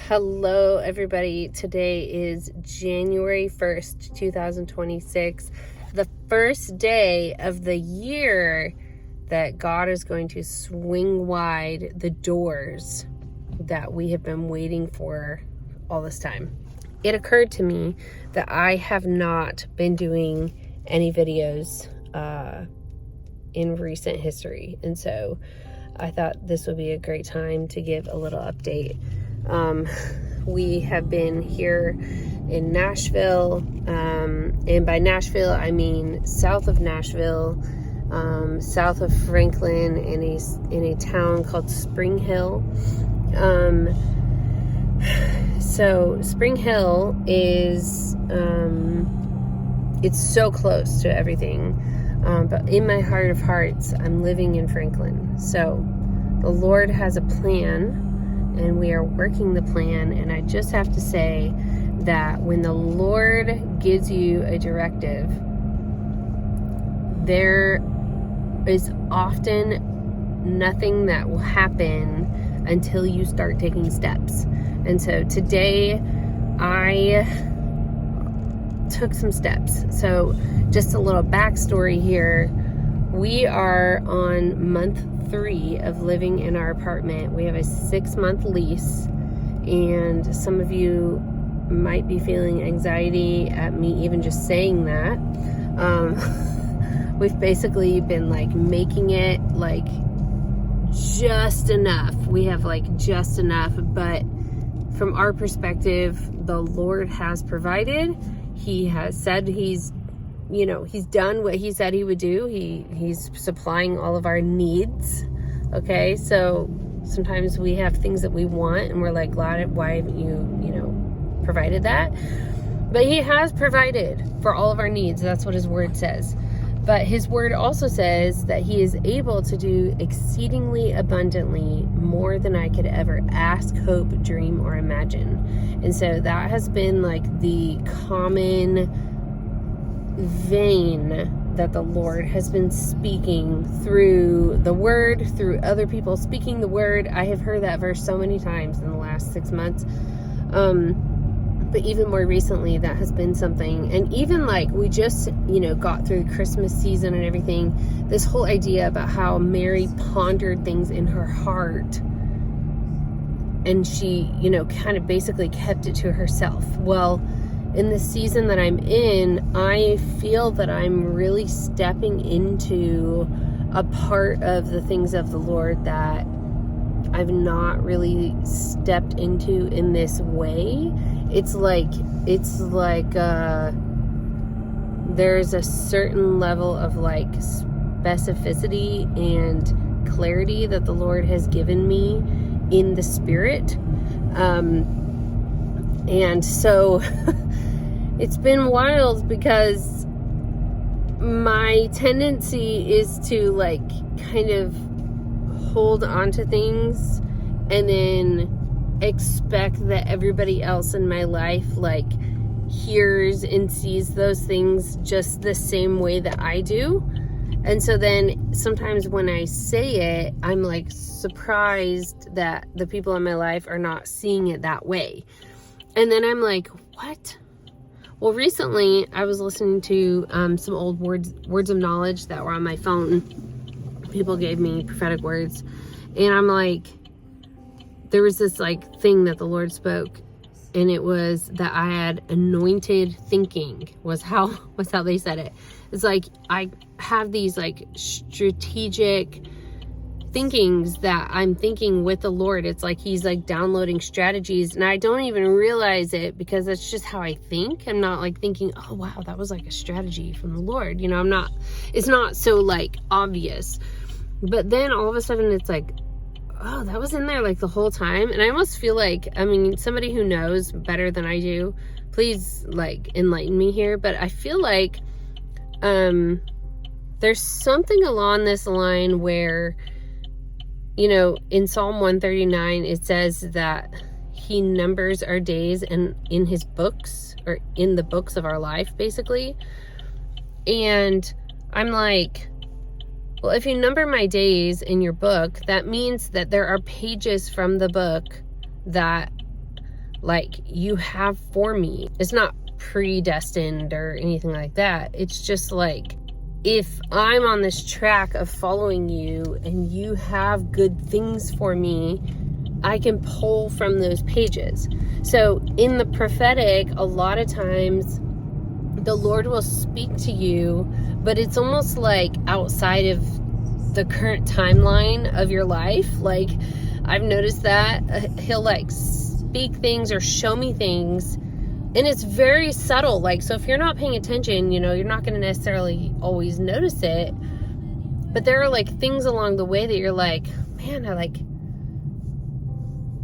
Hello, everybody. Today is January 1st, 2026, the first day of the year that God is going to swing wide the doors that we have been waiting for all this time. It occurred to me that I have not been doing any videos in recent history, and so I thought this would be a great time to give a little update. We have been here in Nashville, and by Nashville I mean south of Nashville, south of Franklin, in a town called Spring Hill. So Spring Hill is it's so close to everything, but in my heart of hearts I'm living in Franklin. So the Lord has a plan, and we are working the plan. And I just have to say that when the Lord gives you a directive, there is often nothing that will happen until you start taking steps. And so today I took some steps. So just a little backstory here. We are on month 3 of living in our apartment. We have a 6-month lease, and some of you might be feeling anxiety at me even just saying that. We've basically been making it just enough. We have just enough, but from our perspective, the Lord has provided. He has said he's done what he said he would do. He's supplying all of our needs. Okay, so sometimes we have things that we want and we're glad, why haven't you provided that? But he has provided for all of our needs. That's what his word says. But his word also says that he is able to do exceedingly abundantly more than I could ever ask, hope, dream, or imagine. And so that has been the common vein that the Lord has been speaking through the word, through other people speaking the word. I have heard that verse so many times in the last 6 months. But even more recently, that has been something. And even we just, got through the Christmas season and everything, this whole idea about how Mary pondered things in her heart and she, kind of basically kept it to herself. Well, in the season that I'm in, I feel that I'm really stepping into a part of the things of the Lord that I've not really stepped into in this way. It's like there's a certain level of specificity and clarity that the Lord has given me in the spirit. And so it's been wild because my tendency is to kind of hold on to things and then expect that everybody else in my life hears and sees those things just the same way that I do. And so then sometimes when I say it, I'm surprised that the people in my life are not seeing it that way. And then I'm what? Well, recently I was listening to some old words of knowledge that were on my phone. People gave me prophetic words, and I'm there was this thing that the Lord spoke, and it was that I had anointed thinking was how they said it. It's I have these strategic thinkings that I'm thinking with the Lord. It's he's downloading strategies, and I don't even realize it because that's just how I think. I'm not thinking, oh wow, that was a strategy from the Lord. I'm not, it's not so obvious. But then all of a sudden it's oh, that was in there the whole time. And I almost feel somebody who knows better than I do, please enlighten me here. But I feel there's something along this line where, in Psalm 139, it says that he numbers our days and in his books, or in the books of our life, basically. And I'm well, if you number my days in your book, that means that there are pages from the book that like you have for me. It's not predestined or anything like that. It's just like, if I'm on this track of following you and you have good things for me, I can pull from those pages. So in the prophetic, a lot of times the Lord will speak to you, but it's almost like outside of the current timeline of your life. Like, I've noticed that he'll like speak things or show me things, and it's very subtle. Like, so if you're not paying attention, you know, you're not going to necessarily always notice it, but there are like things along the way that you're like, man,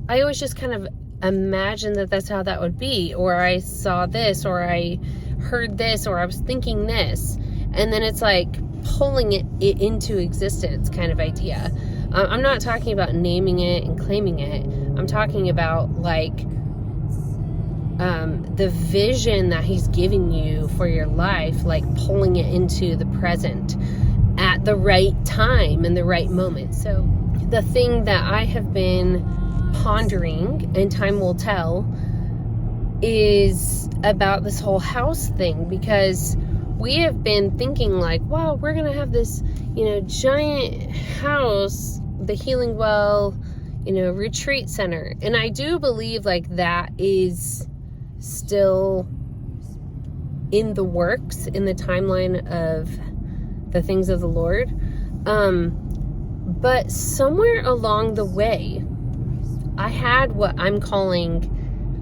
I always just kind of imagined that that's how that would be, or I saw this, or I heard this, or I was thinking this, and then it's like pulling it into existence kind of idea. I'm not talking about naming it and claiming it. I'm talking about like the vision that he's giving you for your life, like pulling it into the present at the right time and the right moment. So the thing that I have been pondering, and time will tell, is about this whole house thing, because we have been thinking like, wow, we're gonna have this, you know, giant house, the Healing Well, you know, retreat center. And I do believe like that is still in the works, in the timeline of the things of the Lord. But somewhere along the way, I had what I'm going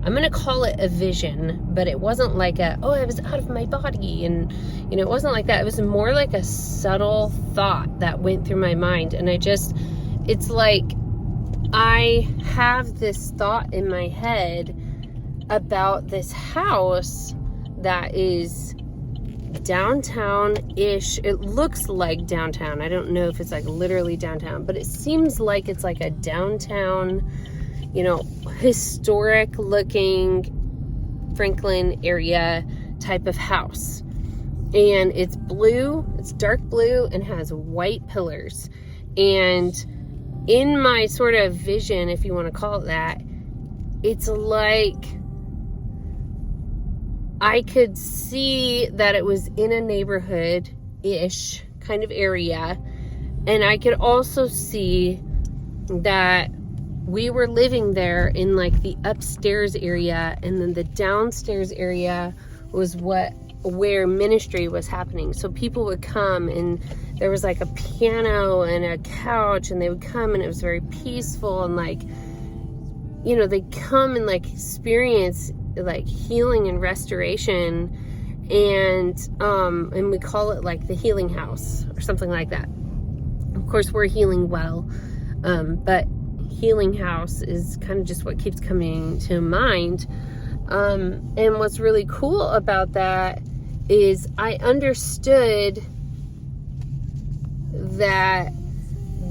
to call it a vision, but it wasn't like I was out of my body. And, you know, it wasn't like that. It was more like a subtle thought that went through my mind. And it's like I have this thought in my head about this house that is downtown-ish. It looks like downtown. I don't know if it's like literally downtown, but it seems like it's like a downtown, you know, historic looking Franklin area type of house. And it's blue, it's dark blue, and has white pillars. And in my sort of vision, if you want to call it that, it's like I could see that it was in a neighborhood-ish kind of area. And I could also see that we were living there in like the upstairs area, and then the downstairs area was where ministry was happening. So people would come, and there was like a piano and a couch, and they would come, and it was very peaceful, and like, you know, they come and like experience like healing and restoration, and we call it like the healing house or something like that. Of course, we're Healing Well, but healing house is kind of just what keeps coming to mind. And what's really cool about that is I understood that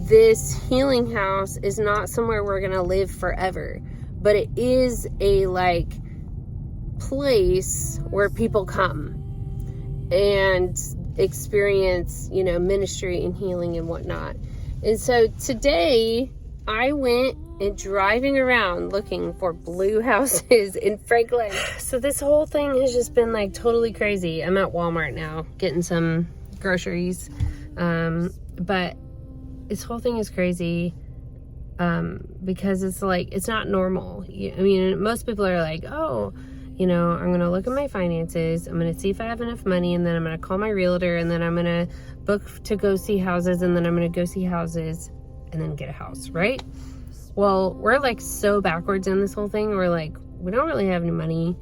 this healing house is not somewhere we're going to live forever, but it is a like place where people come and experience, you know, ministry and healing and whatnot. And so today I went and driving around looking for blue houses in Franklin. So this whole thing has just been like totally crazy. I'm at Walmart now getting some groceries. But this whole thing is crazy because it's like, it's not normal. I mean, most people are like, oh, you know, I'm going to look at my finances. I'm going to see if I have enough money, and then I'm going to call my realtor, and then I'm going to book to go see houses, and then I'm going to go see houses and then get a house, right? Well, we're like so backwards in this whole thing. We're like, we don't really have any money.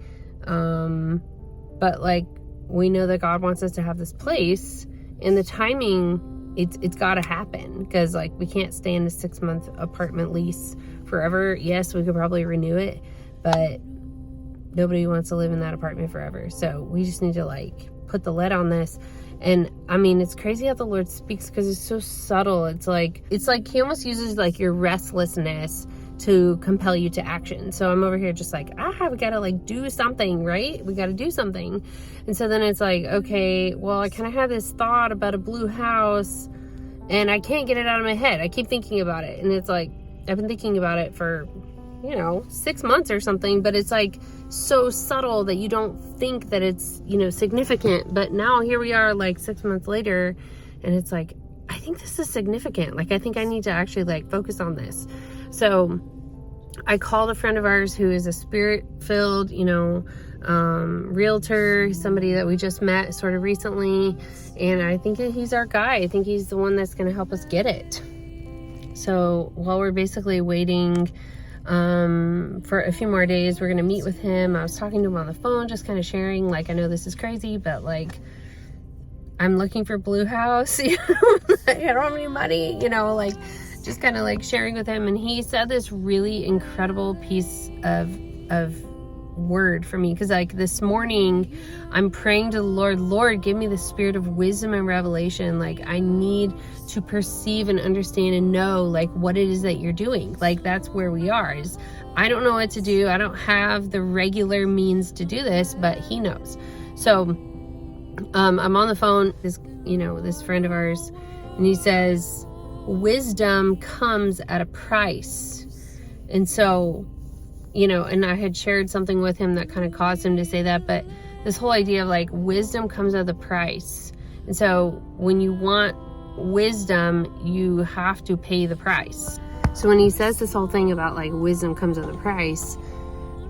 But like, we know that God wants us to have this place, and the timing, it's got to happen, because like we can't stay in a 6-month apartment lease forever. Yes, we could probably renew it, but nobody wants to live in that apartment forever. So we just need to like put the lid on this. And I mean, it's crazy how the Lord speaks, because it's so subtle. It's like he almost uses like your restlessness to compel you to action. So I'm over here just like, we gotta like do something, right? We gotta do something. And so then it's like, okay, well, I kind of have this thought about a blue house, and I can't get it out of my head. I keep thinking about it, and it's like, I've been thinking about it for, 6 months or something, but it's like so subtle that you don't think that it's, significant. But now here we are like 6 months later, and it's like, I think this is significant. Like, I think I need to actually like focus on this. So I called a friend of ours who is a spirit-filled, realtor, somebody that we just met sort of recently. And I think he's our guy. I think he's the one that's going to help us get it. So while we're basically waiting for a few more days, we're going to meet with him. I was talking to him on the phone, just kind of sharing, like, I know this is crazy, but like, I'm looking for Blue House. I don't have any money, like, just kind of like sharing with him. And he said this really incredible piece of word for me, because like this morning I'm praying to the Lord, give me the spirit of wisdom and revelation. Like, I need to perceive and understand and know like what it is that you're doing. Like, that's where we are, is I don't know what to do. I don't have the regular means to do this, but he knows. So I'm on the phone, this friend of ours, and he says, wisdom comes at a price. And so, and I had shared something with him that kind of caused him to say that, but this whole idea of like wisdom comes at a price. And so when you want wisdom, you have to pay the price. So when he says this whole thing about like wisdom comes at a price,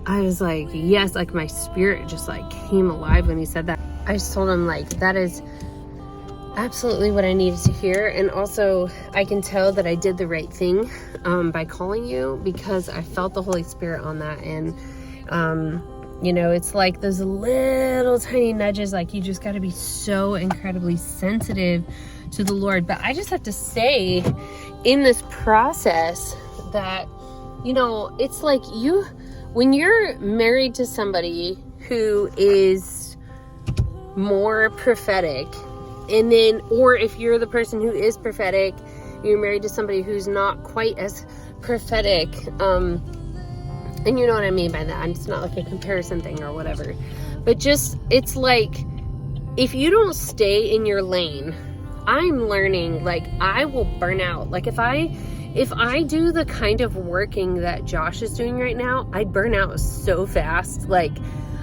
I was like, yes, like my spirit just like came alive when he said that. I just told him like, that is absolutely what I needed to hear. And also I can tell that I did the right thing by calling you, because I felt the Holy Spirit on that. And it's like those little tiny nudges, like you just got to be so incredibly sensitive to the Lord. But I just have to say, in this process, that it's like when you're married to somebody who is more prophetic, and then, or if you're the person who is prophetic, you're married to somebody who's not quite as prophetic, and you know what I mean by that. It's not like a comparison thing or whatever, but just, it's like, if you don't stay in your lane, I'm learning, like, I will burn out. Like, if I do the kind of working that Josh is doing right now, I burn out so fast. Like,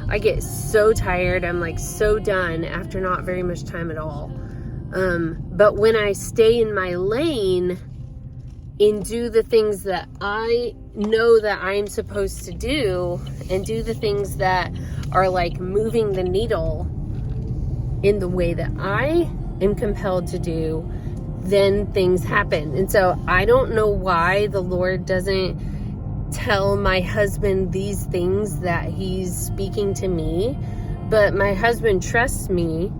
I get so tired. I'm like so done after not very much time at all. But when I stay in my lane and do the things that I know that I'm supposed to do, and do the things that are like moving the needle in the way that I am compelled to do, then things happen. And so I don't know why the Lord doesn't tell my husband these things that he's speaking to me, but my husband trusts me,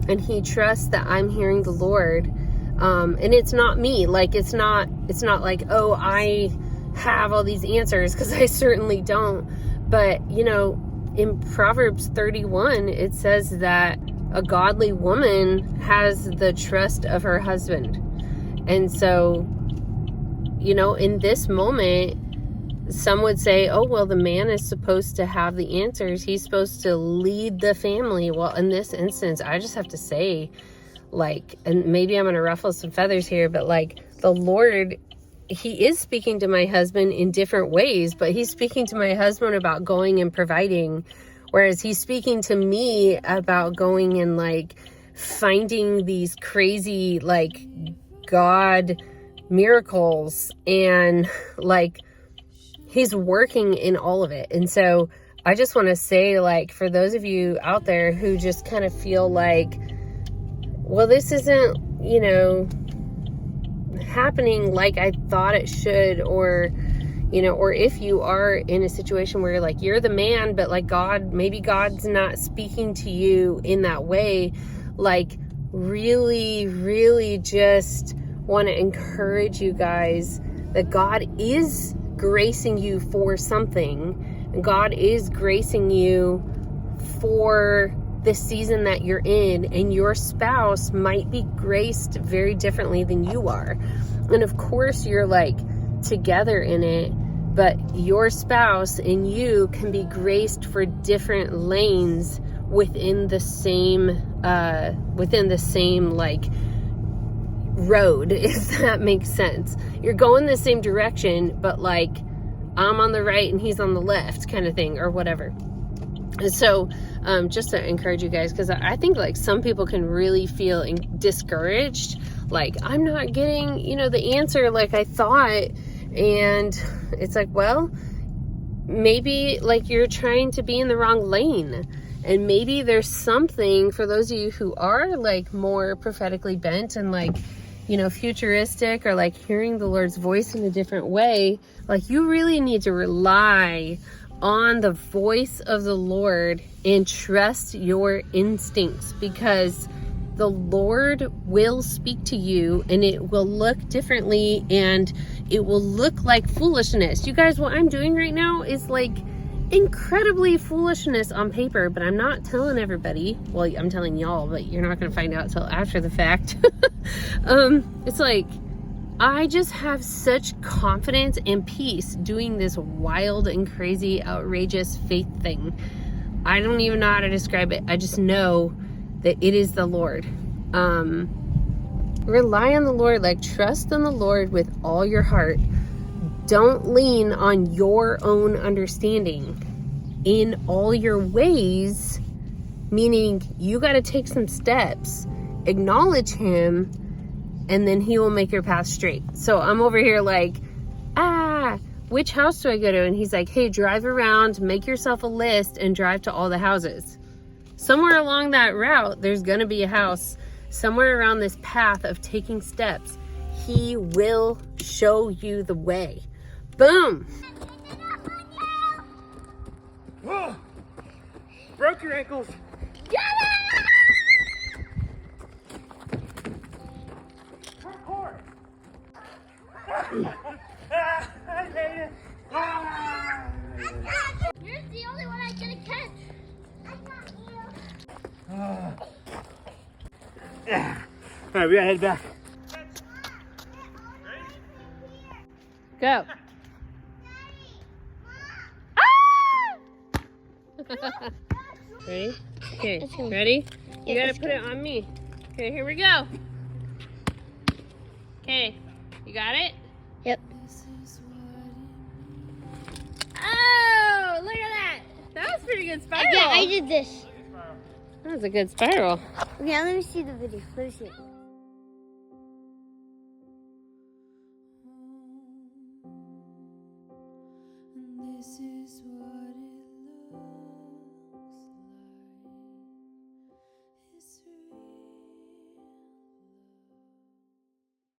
and he trusts that I'm hearing the Lord. And it's not me, like it's not like, oh, I have all these answers, because I certainly don't. But in Proverbs 31 it says that a godly woman has the trust of her husband. And so in this moment, some would say, oh, well, the man is supposed to have the answers. He's supposed to lead the family. Well, in this instance, I just have to say, like, and maybe I'm going to ruffle some feathers here, but like the Lord, he is speaking to my husband in different ways, but he's speaking to my husband about going and providing, whereas he's speaking to me about going and like finding these crazy, like, God miracles, and like, he's working in all of it. And so I just want to say, like, for those of you out there who just kind of feel like, well, this isn't, happening like I thought it should, or, or if you are in a situation where like you're the man, but like maybe God's not speaking to you in that way, like, really, really just want to encourage you guys that God is gracing you for something, and God is gracing you for the season that you're in, and your spouse might be graced very differently than you are. And of course you're like together in it, but your spouse and you can be graced for different lanes within the same like road, if that makes sense. You're going the same direction, but like I'm on the right and he's on the left kind of thing, or whatever. And so just to encourage you guys, because I think like some people can really feel discouraged, like I'm not getting, you know, the answer like I thought. And it's like, well, maybe like you're trying to be in the wrong lane. And maybe there's something for those of you who are like more prophetically bent and like, you know, futuristic, or like hearing the Lord's voice in a different way. Like you really need to rely on the voice of the Lord and trust your instincts, because the Lord will speak to you and it will look differently and it will look like foolishness. You guys, what I'm doing right now is like incredibly foolishness on paper, but I'm not telling everybody. Well, I'm telling y'all, but you're not going to find out till after the fact. It's like, I just have such confidence and peace doing this wild and crazy, outrageous faith thing. I don't even know how to describe it. I just know that it is the Lord. Rely on the Lord, like trust in the Lord with all your heart. Don't lean on your own understanding. In all your ways, meaning you got to take some steps, acknowledge him, and then he will make your path straight. So I'm over here like, which house do I go to? And he's like, hey, drive around, make yourself a list, and drive to all the houses. Somewhere along that route, there's going to be a house. Somewhere around this path of taking steps, he will show you the way. Boom. Whoa! Broke your ankles. I made it. You're the only one I didn't catch. I got you. All right, we gotta head back. Go. Ready? Okay, ready? You gotta put it on me. Okay, here we go. Okay, you got it? Yep. Oh, look at that. That was a pretty good spiral. Yeah, I did this. That was a good spiral. Okay, let me see the video. Let me see it. This is